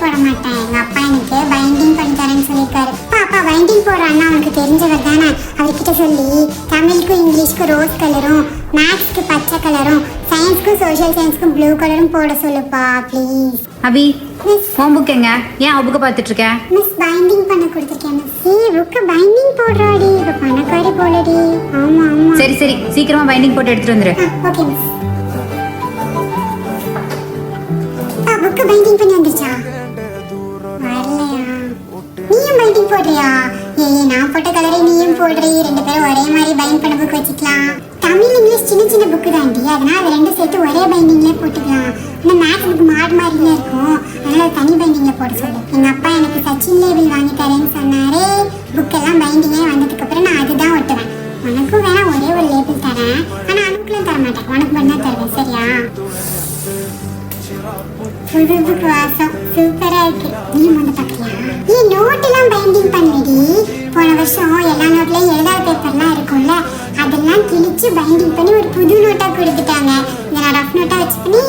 போட மாட்டேன். எங்க அப்பா எனக்கு பைண்டிங் பண்ணி தரேன்னு சொல்லியிருக்காரு. பாப்பா பைண்டிங் போடுற அண்ணா உனக்கு தெரிஞ்சவர் தானே, அவர்கிட்ட சொல்லி தமிழுக்கும் இங்கிலீஷ்க்கும் ரோஸ் கலரும், மேக்ஸ்க்கு பச்சை கலரும், சயின்ஸ்க்கும் சோஷியல் சயின்ஸ்க்கும் ப்ளூ கலரும் போட சொல்லுப்பா ப்ளீஸ். அபி மிஸ் உன் புக் எங்க? ஏன் புக்கை பார்த்துட்டு இருக்க? மிஸ் பைண்டிங் பண்ண கொடுத்துருக்கேன் மிஸ். புக்கு பைண்டிங் போடுறாடி, இப்போ பணக்காரி போலடி. ஆமா ஆமா. சரி சரி, சீக்கிரமா பைண்டிங் போட்டு எடுத்துட்டு வந்துரு. Okay miss. புக்கு பைண்டிங் பண்ணி வந்துச்சா? வரலையா? நீயும் பைண்டிங் போடுறியா? நான் போட்ட கலரை நீயும் போடுறீ, ரெண்டு பேரும் ஒரே மாதிரி பைண்ட் பண்ண புக் வச்சுக்கலாம். தமிழ் இங்கிலீஷ் சின்ன சின்ன புக்கு தாண்டி, அதனால அது ரெண்டும் சேர்த்து ஒரே பைண்டிங்ல போட்டுக்கலாம். ஆனால் மேக்ஸ் புக் மாடு மாதிரில இருக்கும், அதனால தனி பைண்டிங்ல போட சொல்லு. எங்க அப்பா எனக்கு சச்சின் லேபிள் வாங்கி தரேன்னு சொன்னாரே, புக்கெல்லாம் பைண்டிங்கே வந்ததுக்கு அப்புறம் நான் அதுதான் ஒட்டுவேன். உனக்கும் வேணா ஒரே ஒரு லேபிள் தரேன், ஆனா அனுப்புலாம் தர மாட்டேன், உனக்கு பண்ணா தருவேன் சரியா? புது புக் வாசம் சூப்பரா இருக்கு. நீ வந்து பாக்கறியா? நோட்டெல்லாம் பைண்டிங் பண்ணிடி. போன வருஷம் எல்லா நோட்லயும் எழுதாத பேப்பர்லாம் இருக்கும்ல, அதெல்லாம் கிழிச்சு பைண்டிங் பண்ணி ஒரு புது நோட்டா கொடுத்துட்டாங்க. இதை நான் ரஃப் நோட்டா வச்சு பண்ணி